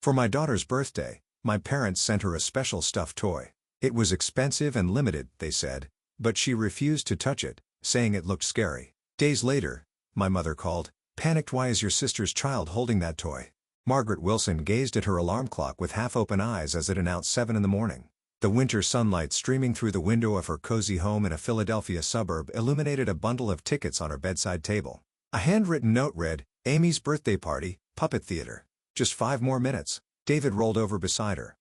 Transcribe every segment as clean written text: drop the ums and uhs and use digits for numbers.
For my daughter's birthday, my parents sent her a special stuffed toy. It was expensive and limited, they said, but she refused to touch it, saying it looked scary. Days later, my mother called, panicked. Why is your sister's child holding that toy? Margaret Wilson gazed at her alarm clock with half-open eyes as it announced 7 in the morning. The winter sunlight streaming through the window of her cozy home in a Philadelphia suburb illuminated a bundle of tickets on her bedside table. A handwritten note read, Amy's birthday party, Puppet Theater. Just 5 more minutes. David rolled over beside her.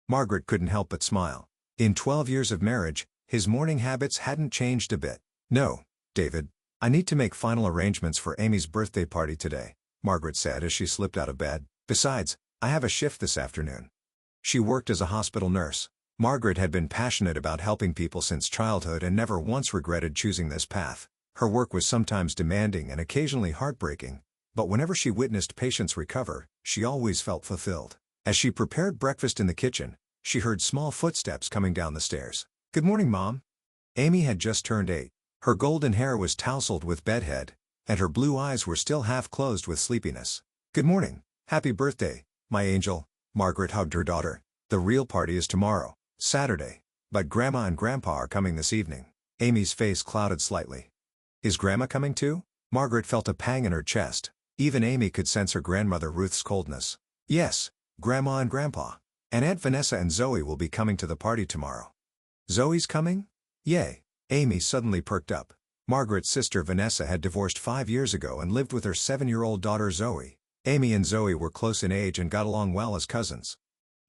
Margaret couldn't help but smile. In 12 years of marriage, his morning habits hadn't changed a bit. No, David. I need to make final arrangements for Amy's birthday party today, Margaret said as she slipped out of bed. Besides, I have a shift this afternoon. She worked as a hospital nurse. Margaret had been passionate about helping people since childhood and never once regretted choosing this path. Her work was sometimes demanding and occasionally heartbreaking, but whenever she witnessed patients recover, she always felt fulfilled. As she prepared breakfast in the kitchen, she heard small footsteps coming down the stairs. Good morning, Mom. Amy had just turned 8. Her golden hair was tousled with bedhead, and her blue eyes were still half closed with sleepiness. Good morning. Happy birthday, my angel. Margaret hugged her daughter. The real party is tomorrow, Saturday, but Grandma and Grandpa are coming this evening. Amy's face clouded slightly. Is Grandma coming too? Margaret felt a pang in her chest. Even Amy could sense her grandmother Ruth's coldness. Yes, Grandma and Grandpa. And Aunt Vanessa and Zoe will be coming to the party tomorrow. Zoe's coming? Yay. Amy suddenly perked up. Margaret's sister Vanessa had divorced 5 years ago and lived with her 7-year-old daughter Zoe. Amy and Zoe were close in age and got along well as cousins.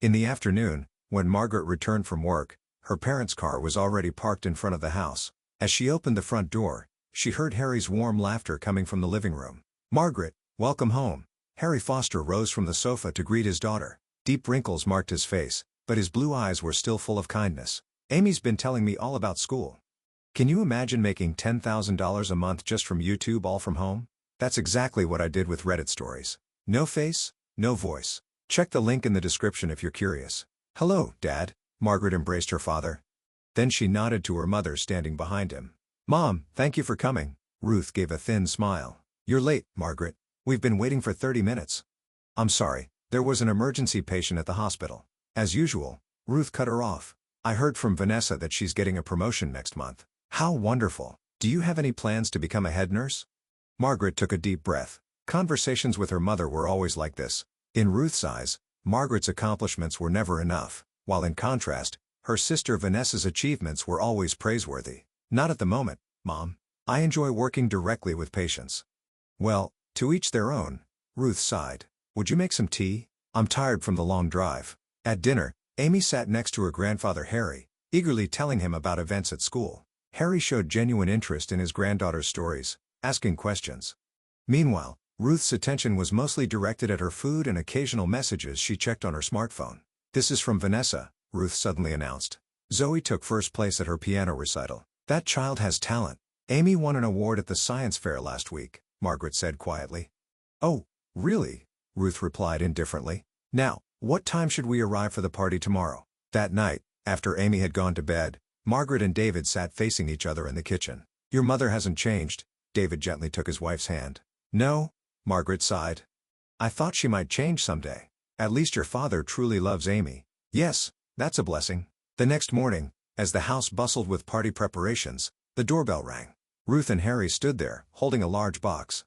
In the afternoon, when Margaret returned from work, her parents' car was already parked in front of the house. As she opened the front door, she heard Harry's warm laughter coming from the living room. Margaret, welcome home. Harry Foster rose from the sofa to greet his daughter. Deep wrinkles marked his face, but his blue eyes were still full of kindness. Amy's been telling me all about school. Can you imagine making $10,000 a month just from YouTube all from home? That's exactly what I did with Reddit stories. No face, no voice. Check the link in the description if you're curious. Hello, Dad. Margaret embraced her father. Then she nodded to her mother standing behind him. Mom, thank you for coming. Ruth gave a thin smile. You're late, Margaret. We've been waiting for 30 minutes. I'm sorry, there was an emergency patient at the hospital. As usual, Ruth cut her off. I heard from Vanessa that she's getting a promotion next month. How wonderful. Do you have any plans to become a head nurse? Margaret took a deep breath. Conversations with her mother were always like this. In Ruth's eyes, Margaret's accomplishments were never enough, while in contrast, her sister Vanessa's achievements were always praiseworthy. Not at the moment, Mom. I enjoy working directly with patients. Well, to each their own. Ruth sighed. Would you make some tea? I'm tired from the long drive. At dinner, Amy sat next to her grandfather Harry, eagerly telling him about events at school. Harry showed genuine interest in his granddaughter's stories, asking questions. Meanwhile, Ruth's attention was mostly directed at her food and occasional messages she checked on her smartphone. This is from Vanessa, Ruth suddenly announced. Zoe took first place at her piano recital. That child has talent. Amy won an award at the science fair last week, Margaret said quietly. Oh, really? Ruth replied indifferently. Now, what time should we arrive for the party tomorrow? That night, after Amy had gone to bed, Margaret and David sat facing each other in the kitchen. Your mother hasn't changed. David gently took his wife's hand. No, Margaret sighed. I thought she might change someday. At least your father truly loves Amy. Yes, that's a blessing. The next morning, as the house bustled with party preparations, the doorbell rang. Ruth and Harry stood there, holding a large box.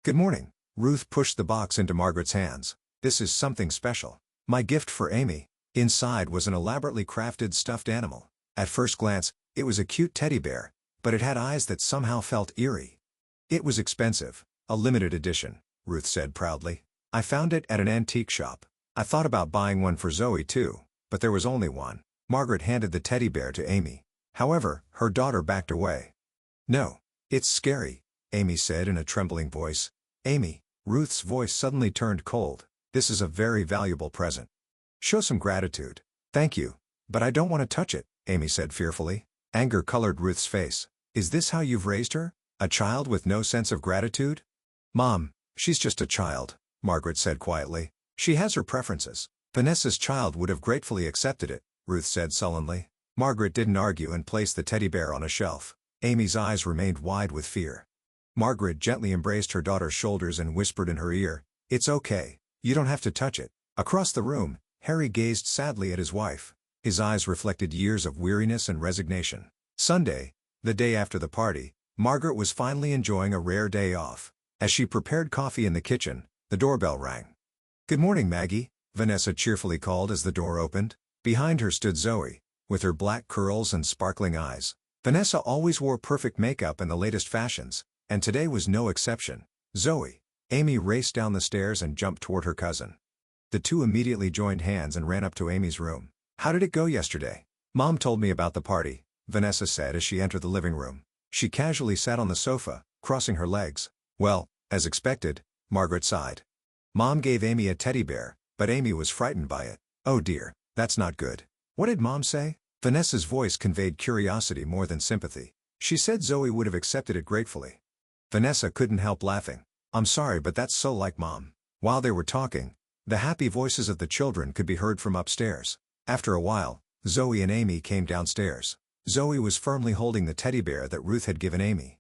Good morning. Ruth pushed the box into Margaret's hands. This is something special. My gift for Amy. Inside was an elaborately crafted stuffed animal. At first glance, it was a cute teddy bear, but it had eyes that somehow felt eerie. It was expensive. A limited edition, Ruth said proudly. I found it at an antique shop. I thought about buying one for Zoe too, but there was only one. Margaret handed the teddy bear to Amy. However, her daughter backed away. No, it's scary, Amy said in a trembling voice. Amy, Ruth's voice suddenly turned cold. This is a very valuable present. Show some gratitude. Thank you, but I don't want to touch it, Amy said fearfully. Anger colored Ruth's face. Is this how you've raised her? A child with no sense of gratitude? Mom, she's just a child, Margaret said quietly. She has her preferences. Vanessa's child would have gratefully accepted it, Ruth said sullenly. Margaret didn't argue and placed the teddy bear on a shelf. Amy's eyes remained wide with fear. Margaret gently embraced her daughter's shoulders and whispered in her ear, It's okay. You don't have to touch it. Across the room, Harry gazed sadly at his wife. His eyes reflected years of weariness and resignation. Sunday, the day after the party, Margaret was finally enjoying a rare day off. As she prepared coffee in the kitchen, the doorbell rang. "Good morning, Maggie," Vanessa cheerfully called as the door opened. Behind her stood Zoe, with her black curls and sparkling eyes. Vanessa always wore perfect makeup and the latest fashions, and today was no exception. "Zoe." Amy raced down the stairs and jumped toward her cousin. The two immediately joined hands and ran up to Amy's room. "How did it go yesterday?" "Mom told me about the party," Vanessa said as she entered the living room. She casually sat on the sofa, crossing her legs. "Well, as expected," Margaret sighed. "Mom gave Amy a teddy bear, but Amy was frightened by it." "Oh dear, that's not good. What did Mom say?" Vanessa's voice conveyed curiosity more than sympathy. "She said Zoe would have accepted it gratefully." Vanessa couldn't help laughing. "I'm sorry, but that's so like Mom." While they were talking, the happy voices of the children could be heard from upstairs. After a while, Zoe and Amy came downstairs. Zoe was firmly holding the teddy bear that Ruth had given Amy.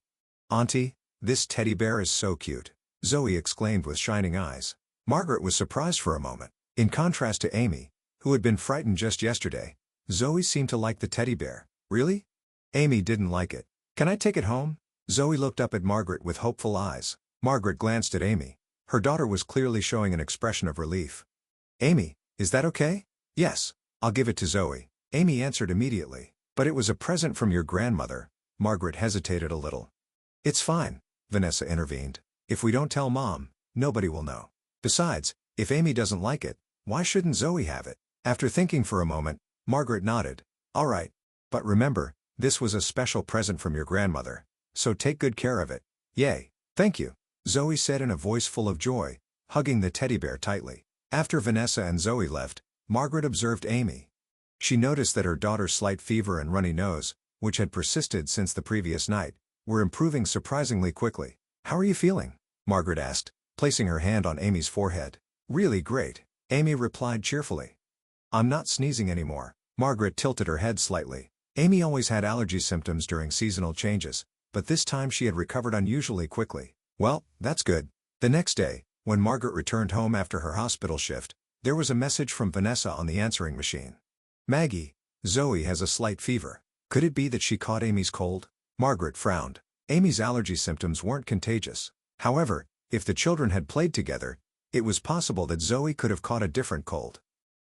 "Auntie, this teddy bear is so cute," Zoe exclaimed with shining eyes. Margaret was surprised for a moment. In contrast to Amy, who had been frightened just yesterday, Zoe seemed to like the teddy bear. "Really?" Amy didn't like it. "Can I take it home?" Zoe looked up at Margaret with hopeful eyes. Margaret glanced at Amy. Her daughter was clearly showing an expression of relief. "Amy, is that okay?" "Yes, I'll give it to Zoe," Amy answered immediately. "But it was a present from your grandmother." Margaret hesitated a little. "It's fine," Vanessa intervened. "If we don't tell Mom, nobody will know. Besides, if Amy doesn't like it, why shouldn't Zoe have it?" After thinking for a moment, Margaret nodded. "All right. But remember, this was a special present from your grandmother. So take good care of it." "Yay, thank you," Zoe said in a voice full of joy, hugging the teddy bear tightly. After Vanessa and Zoe left, Margaret observed Amy. She noticed that her daughter's slight fever and runny nose, which had persisted since the previous night, were improving surprisingly quickly. "How are you feeling?" Margaret asked, placing her hand on Amy's forehead. "Really great," Amy replied cheerfully. "I'm not sneezing anymore." Margaret tilted her head slightly. Amy always had allergy symptoms during seasonal changes, but this time she had recovered unusually quickly. "Well, that's good." The next day, when Margaret returned home after her hospital shift, there was a message from Vanessa on the answering machine. "Maggie, Zoe has a slight fever. Could it be that she caught Amy's cold?" Margaret frowned. Amy's allergy symptoms weren't contagious. However, if the children had played together, it was possible that Zoe could have caught a different cold.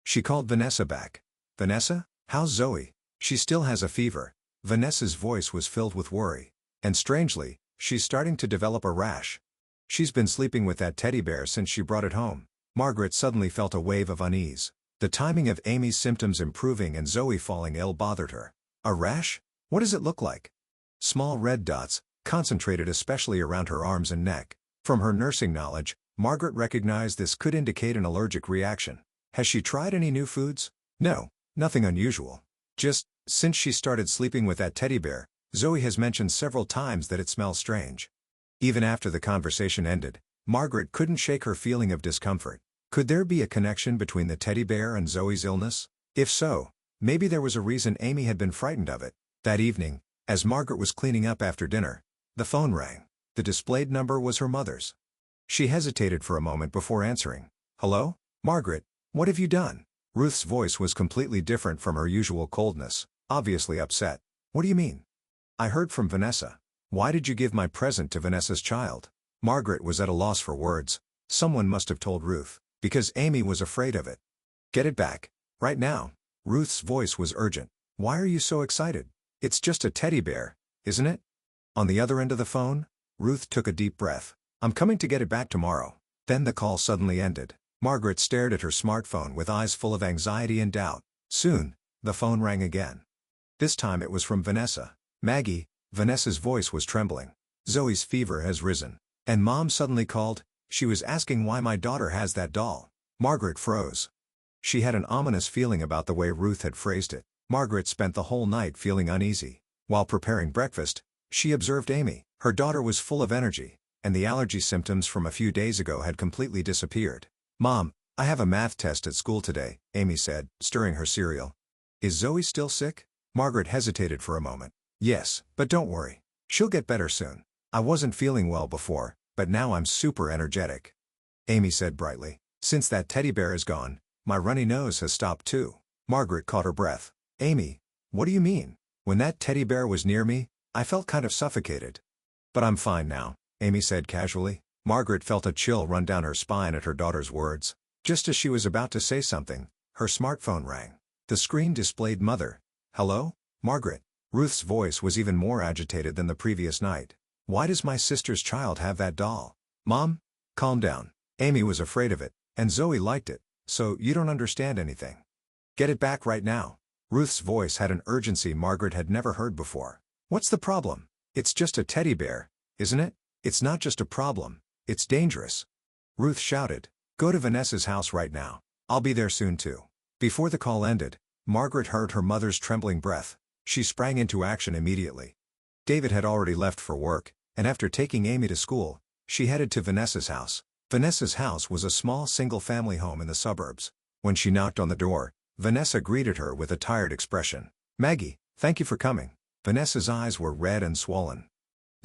She called Vanessa back. "Vanessa, how's Zoe?" "She still has a fever." Vanessa's voice was filled with worry. "And strangely, she's starting to develop a rash. She's been sleeping with that teddy bear since she brought it home." Margaret suddenly felt a wave of unease. The timing of Amy's symptoms improving and Zoe falling ill bothered her. "A rash? What does it look like?" "Small red dots, concentrated especially around her arms and neck." From her nursing knowledge, Margaret recognized this could indicate an allergic reaction. "Has she tried any new foods?" "No, nothing unusual. Just, since she started sleeping with that teddy bear, Zoe has mentioned several times that it smells strange." Even after the conversation ended, Margaret couldn't shake her feeling of discomfort. Could there be a connection between the teddy bear and Zoe's illness? If so, maybe there was a reason Amy had been frightened of it. That evening, as Margaret was cleaning up after dinner, the phone rang. The displayed number was her mother's. She hesitated for a moment before answering. "Hello? Margaret, what have you done?" Ruth's voice was completely different from her usual coldness, obviously upset. "What do you mean?" "I heard from Vanessa." "Why did you give my present to Vanessa's child?" Margaret was at a loss for words. Someone must have told Ruth, because Amy was afraid of it. "Get it back. Right now." Ruth's voice was urgent. "Why are you so excited? It's just a teddy bear, isn't it?" On the other end of the phone, Ruth took a deep breath. "I'm coming to get it back tomorrow." Then the call suddenly ended. Margaret stared at her smartphone with eyes full of anxiety and doubt. Soon, the phone rang again. This time it was from Vanessa. "Maggie," Vanessa's voice was trembling. "Zoe's fever has risen. And Mom suddenly called. She was asking why my daughter has that doll." Margaret froze. She had an ominous feeling about the way Ruth had phrased it. Margaret spent the whole night feeling uneasy. While preparing breakfast, she observed Amy. Her daughter was full of energy, and the allergy symptoms from a few days ago had completely disappeared. "Mom, I have a math test at school today," Amy said, stirring her cereal. "Is Zoe still sick?" Margaret hesitated for a moment. "Yes, but don't worry. She'll get better soon. I wasn't feeling well before, but now I'm super energetic," Amy said brightly. Since that teddy bear is gone, my runny nose has stopped too. Margaret caught her breath. Amy, what do you mean? When that teddy bear was near me, I felt kind of suffocated. But I'm fine now, Amy said casually. Margaret felt a chill run down her spine at her daughter's words. Just as she was about to say something, her smartphone rang. The screen displayed Mother. Hello? Margaret. Ruth's voice was even more agitated than the previous night. Why does my sister's child have that doll? Mom? Calm down. Amy was afraid of it, and Zoe liked it, so you don't understand anything. Get it back right now. Ruth's voice had an urgency Margaret had never heard before. What's the problem? It's just a teddy bear, isn't it? It's not just a problem, it's dangerous. Ruth shouted. Go to Vanessa's house right now. I'll be there soon too. Before the call ended, Margaret heard her mother's trembling breath. She sprang into action immediately. David had already left for work, and after taking Amy to school, she headed to Vanessa's house. Vanessa's house was a small single-family home in the suburbs. When she knocked on the door, Vanessa greeted her with a tired expression. Maggie, thank you for coming. Vanessa's eyes were red and swollen.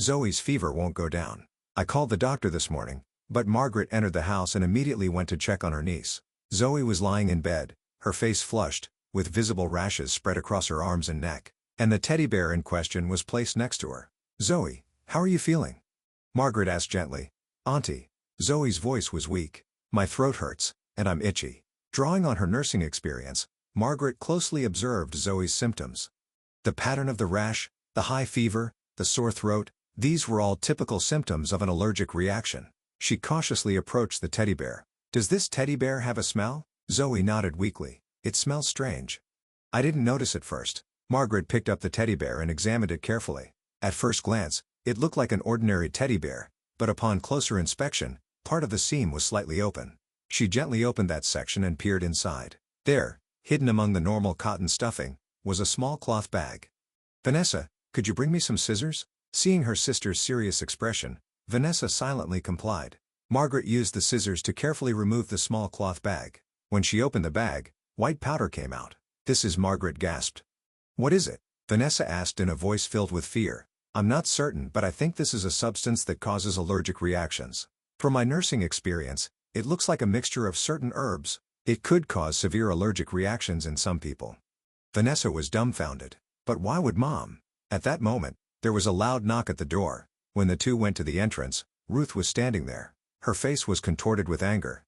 Zoe's fever won't go down. I called the doctor this morning, but Margaret entered the house and immediately went to check on her niece. Zoe was lying in bed, her face flushed, with visible rashes spread across her arms and neck, and the teddy bear in question was placed next to her. Zoe, how are you feeling? Margaret asked gently. Auntie. Zoe's voice was weak. My throat hurts, and I'm itchy. Drawing on her nursing experience, Margaret closely observed Zoe's symptoms. The pattern of the rash, the high fever, the sore throat, these were all typical symptoms of an allergic reaction. She cautiously approached the teddy bear. Does this teddy bear have a smell? Zoe nodded weakly. It smells strange. I didn't notice at first. Margaret picked up the teddy bear and examined it carefully. At first glance, it looked like an ordinary teddy bear, but upon closer inspection, part of the seam was slightly open. She gently opened that section and peered inside. There, hidden among the normal cotton stuffing, was a small cloth bag. Vanessa, could you bring me some scissors? Seeing her sister's serious expression, Vanessa silently complied. Margaret used the scissors to carefully remove the small cloth bag. When she opened the bag, white powder came out. This is Margaret gasped. What is it? Vanessa asked in a voice filled with fear. I'm not certain, but I think this is a substance that causes allergic reactions. From my nursing experience, it looks like a mixture of certain herbs. It could cause severe allergic reactions in some people. Vanessa was dumbfounded. But why would Mom? At that moment, there was a loud knock at the door. When the two went to the entrance, Ruth was standing there. Her face was contorted with anger.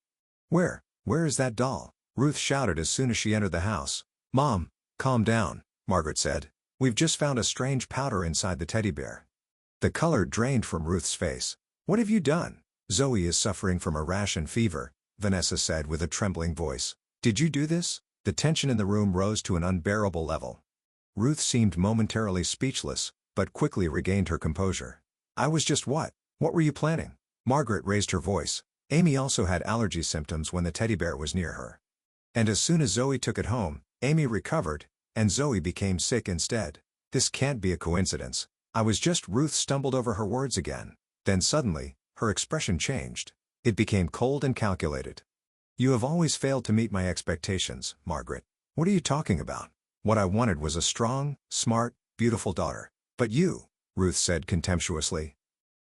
Where is that doll? Ruth shouted as soon as she entered the house. Mom, calm down, Margaret said. We've just found a strange powder inside the teddy bear. The color drained from Ruth's face. What have you done? Zoe is suffering from a rash and fever, Vanessa said with a trembling voice. Did you do this? The tension in the room rose to an unbearable level. Ruth seemed momentarily speechless, but quickly regained her composure. I was just what? What were you planning? Margaret raised her voice. Amy also had allergy symptoms when the teddy bear was near her. And as soon as Zoe took it home, Amy recovered, and Zoe became sick instead. This can't be a coincidence. Ruth stumbled over her words again. Then suddenly, her expression changed. It became cold and calculated. You have always failed to meet my expectations, Margaret. What are you talking about? What I wanted was a strong, smart, beautiful daughter. But you, Ruth said contemptuously.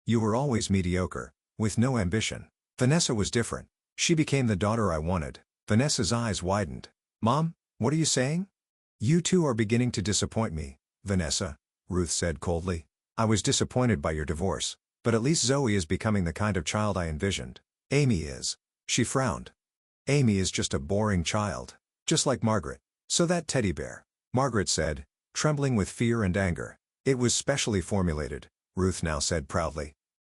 You were always mediocre, with no ambition. Vanessa was different. She became the daughter I wanted. Vanessa's eyes widened. Mom, what are you saying? You two are beginning to disappoint me, Vanessa, Ruth said coldly. I was disappointed by your divorce, but at least Zoe is becoming the kind of child I envisioned. Amy is. She frowned. Amy is just a boring child, just like Margaret. So that teddy bear, Margaret said, trembling with fear and anger. It was specially formulated, Ruth now said proudly.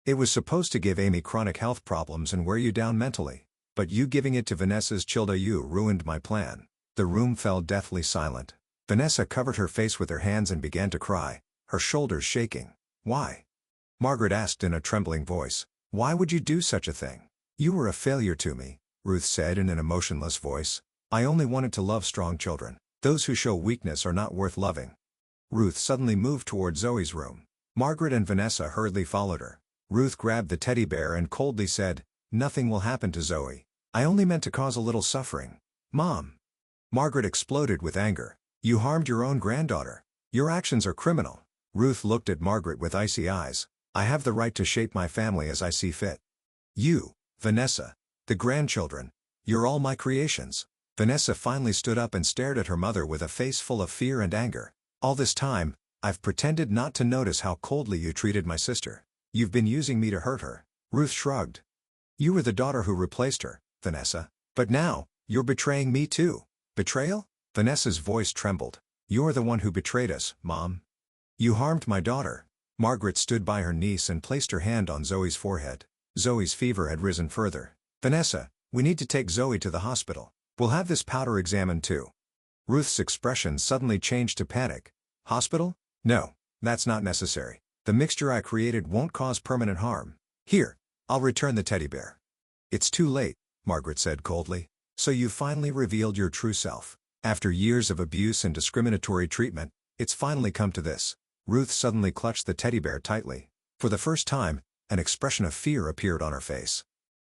It was supposed to give Amy chronic health problems and wear you down mentally. But you giving it to Vanessa's childa you ruined my plan. The room fell deathly silent. Vanessa covered her face with her hands and began to cry, her shoulders shaking. Why? Margaret asked in a trembling voice. Why would you do such a thing? You were a failure to me, Ruth said in an emotionless voice. I only wanted to love strong children. Those who show weakness are not worth loving. Ruth suddenly moved toward Zoe's room. Margaret and Vanessa hurriedly followed her. Ruth grabbed the teddy bear and coldly said, Nothing will happen to Zoe. I only meant to cause a little suffering. Mom. Margaret exploded with anger. You harmed your own granddaughter. Your actions are criminal. Ruth looked at Margaret with icy eyes. I have the right to shape my family as I see fit. You, Vanessa, the grandchildren, You're all my creations. Vanessa finally stood up and stared at her mother with a face full of fear and anger. All this time, I've pretended not to notice how coldly you treated my sister. You've been using me to hurt her. Ruth shrugged. You were the daughter who replaced her, Vanessa. But now, you're betraying me too. Betrayal? Vanessa's voice trembled. You're the one who betrayed us, Mom. You harmed my daughter. Margaret stood by her niece and placed her hand on Zoe's forehead. Zoe's fever had risen further. Vanessa, we need to take Zoe to the hospital. We'll have this powder examined too. Ruth's expression suddenly changed to panic. Hospital? No, that's not necessary. The mixture I created won't cause permanent harm. Here, I'll return the teddy bear. It's too late, Margaret said coldly. So you finally revealed your true self. After years of abuse and discriminatory treatment, it's finally come to this. Ruth suddenly clutched the teddy bear tightly. For the first time, an expression of fear appeared on her face.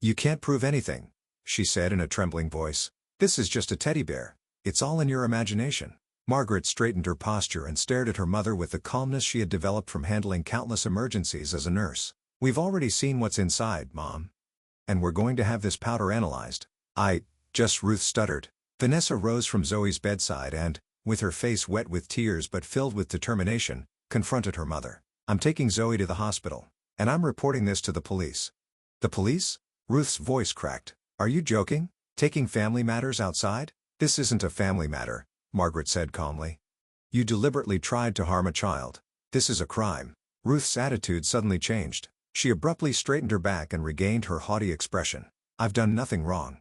You can't prove anything, she said in a trembling voice. This is just a teddy bear. It's all in your imagination. Margaret straightened her posture and stared at her mother with the calmness she had developed from handling countless emergencies as a nurse. We've already seen what's inside, Mom. And we're going to have this powder analyzed. Ruth stuttered. Vanessa rose from Zoe's bedside and, with her face wet with tears but filled with determination, confronted her mother. I'm taking Zoe to the hospital, and I'm reporting this to the police. The police? Ruth's voice cracked. Are you joking? Taking family matters outside? This isn't a family matter, Margaret said calmly. You deliberately tried to harm a child. This is a crime. Ruth's attitude suddenly changed. She abruptly straightened her back and regained her haughty expression. I've done nothing wrong.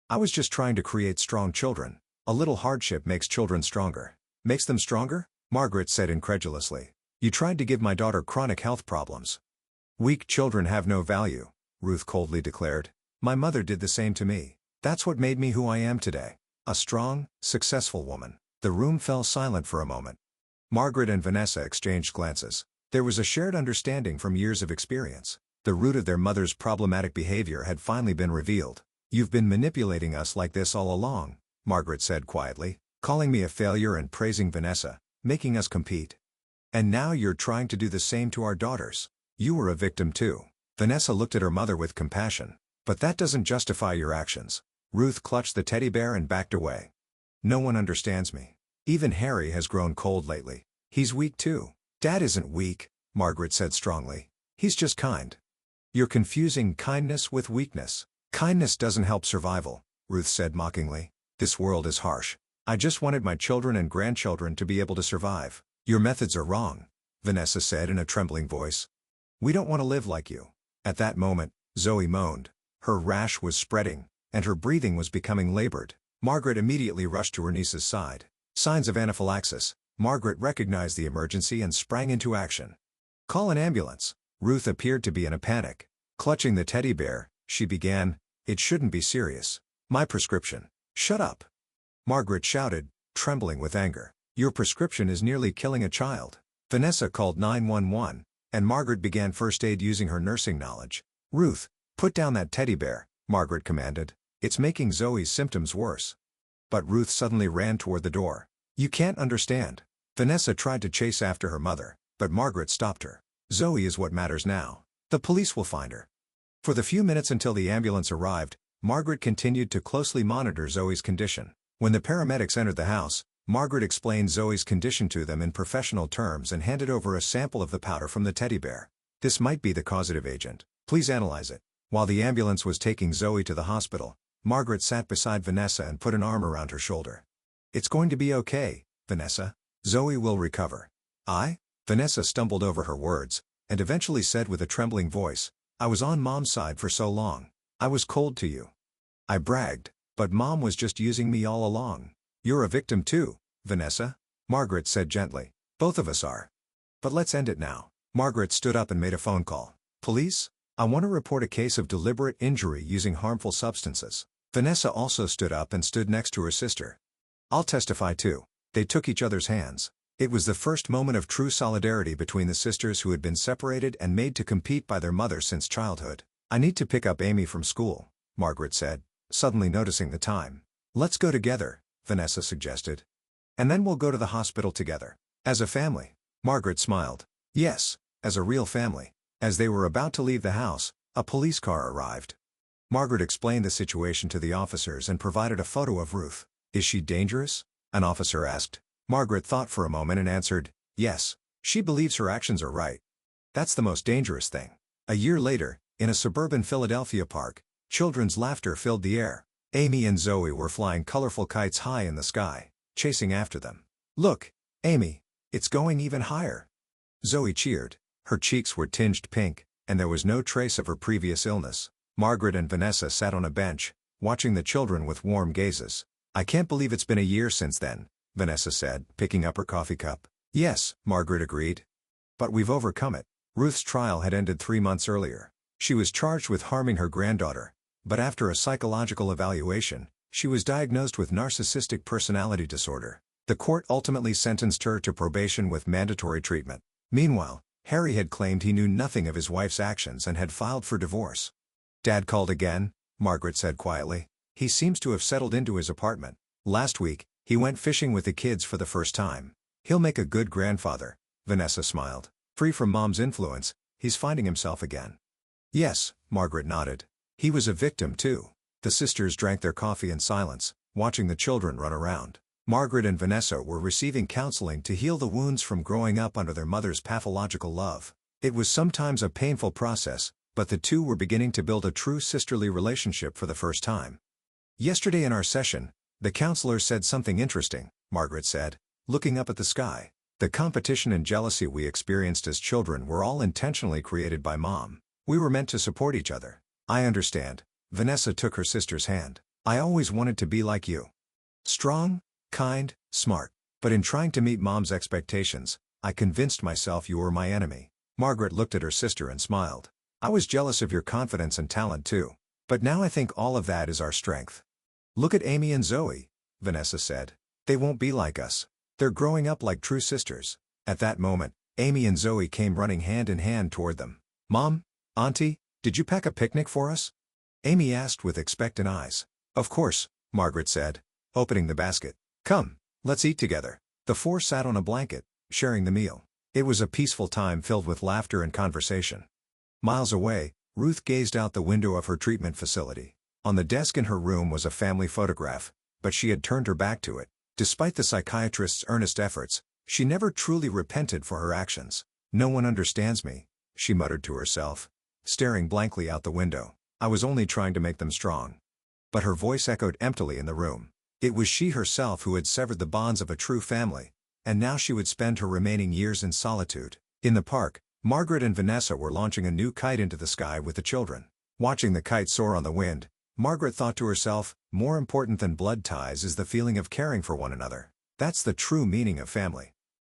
I was just trying to create strong children. A little hardship makes children stronger. Makes them stronger? Margaret said incredulously. You tried to give my daughter chronic health problems. Weak children have no value, Ruth coldly declared. My mother did the same to me. That's what made me who I am today. A strong, successful woman. The room fell silent for a moment. Margaret and Vanessa exchanged glances. There was a shared understanding from years of experience. The root of their mother's problematic behavior had finally been revealed. You've been manipulating us like this all along, Margaret said quietly, calling me a failure and praising Vanessa, making us compete. And now you're trying to do the same to our daughters. You were a victim too. Vanessa looked at her mother with compassion. But that doesn't justify your actions. Ruth clutched the teddy bear and backed away. No one understands me. Even Harry has grown cold lately. He's weak too. Dad isn't weak, Margaret said strongly. He's just kind. You're confusing kindness with weakness. Kindness doesn't help survival, Ruth said mockingly. This world is harsh. I just wanted my children and grandchildren to be able to survive. Your methods are wrong, Vanessa said in a trembling voice. We don't want to live like you. At that moment, Zoe moaned. Her rash was spreading, and her breathing was becoming labored. Margaret immediately rushed to her niece's side. Signs of anaphylaxis. Margaret recognized the emergency and sprang into action. Call an ambulance. Ruth appeared to be in a panic. Clutching the teddy bear, she began, It shouldn't be serious. My prescription. Shut up. Margaret shouted, trembling with anger. Your prescription is nearly killing a child. Vanessa called 911, and Margaret began first aid using her nursing knowledge. Ruth, put down that teddy bear, Margaret commanded. It's making Zoe's symptoms worse. But Ruth suddenly ran toward the door. You can't understand. Vanessa tried to chase after her mother, but Margaret stopped her. Zoe is what matters now. The police will find her. For the few minutes until the ambulance arrived, Margaret continued to closely monitor Zoe's condition. When the paramedics entered the house, Margaret explained Zoe's condition to them in professional terms and handed over a sample of the powder from the teddy bear. This might be the causative agent. Please analyze it. While the ambulance was taking Zoe to the hospital, Margaret sat beside Vanessa and put an arm around her shoulder. It's going to be okay, Vanessa. Zoe will recover. Vanessa stumbled over her words, and eventually said with a trembling voice, I was on Mom's side for so long. I was cold to you. I bragged, but Mom was just using me all along. You're a victim too, Vanessa, Margaret said gently. Both of us are. But let's end it now. Margaret stood up and made a phone call. Police? I want to report a case of deliberate injury using harmful substances. Vanessa also stood up and stood next to her sister. I'll testify too. They took each other's hands. It was the first moment of true solidarity between the sisters who had been separated and made to compete by their mother since childhood. I need to pick up Amy from school, Margaret said, suddenly noticing the time. Let's go together, Vanessa suggested. And then we'll go to the hospital together. As a family. Margaret smiled. Yes, as a real family. As they were about to leave the house, a police car arrived. Margaret explained the situation to the officers and provided a photo of Ruth. "Is she dangerous?" an officer asked. Margaret thought for a moment and answered, "Yes. She believes her actions are right. That's the most dangerous thing." A year later, in a suburban Philadelphia park, children's laughter filled the air. Amy and Zoe were flying colorful kites high in the sky, chasing after them. "Look, Amy, it's going even higher." Zoe cheered. Her cheeks were tinged pink, and there was no trace of her previous illness. Margaret and Vanessa sat on a bench, watching the children with warm gazes. "I can't believe it's been a year since then," Vanessa said, picking up her coffee cup. "Yes," Margaret agreed. "But we've overcome it." Ruth's trial had ended 3 months earlier. She was charged with harming her granddaughter, but after a psychological evaluation, she was diagnosed with narcissistic personality disorder. The court ultimately sentenced her to probation with mandatory treatment. Meanwhile, Harry had claimed he knew nothing of his wife's actions and had filed for divorce. "Dad called again," Margaret said quietly. "He seems to have settled into his apartment. Last week, he went fishing with the kids for the first time. He'll make a good grandfather," Vanessa smiled. "Free from Mom's influence, he's finding himself again." "Yes," Margaret nodded. "He was a victim too." The sisters drank their coffee in silence, watching the children run around. Margaret and Vanessa were receiving counseling to heal the wounds from growing up under their mother's pathological love. It was sometimes a painful process, but the two were beginning to build a true sisterly relationship for the first time. "Yesterday in our session, the counselor said something interesting," Margaret said, looking up at the sky. "The competition and jealousy we experienced as children were all intentionally created by Mom. We were meant to support each other." "I understand." Vanessa took her sister's hand. "I always wanted to be like you. Strong, kind, smart. But in trying to meet Mom's expectations, I convinced myself you were my enemy." Margaret looked at her sister and smiled. "I was jealous of your confidence and talent too. But now I think all of that is our strength." "Look at Amy and Zoe," Vanessa said. "They won't be like us. They're growing up like true sisters." At that moment, Amy and Zoe came running hand in hand toward them. "Mom, Auntie, did you pack a picnic for us?" Amy asked with expectant eyes. "Of course," Margaret said, opening the basket. "Come, let's eat together." The four sat on a blanket, sharing the meal. It was a peaceful time filled with laughter and conversation. Miles away, Ruth gazed out the window of her treatment facility. On the desk in her room was a family photograph, but she had turned her back to it. Despite the psychiatrist's earnest efforts, she never truly repented for her actions. "No one understands me," she muttered to herself, staring blankly out the window. "I was only trying to make them strong." But her voice echoed emptily in the room. It was she herself who had severed the bonds of a true family, and now she would spend her remaining years in solitude. In the park, Margaret and Vanessa were launching a new kite into the sky with the children. Watching the kite soar on the wind, Margaret thought to herself, more important than blood ties is the feeling of caring for one another. That's the true meaning of family.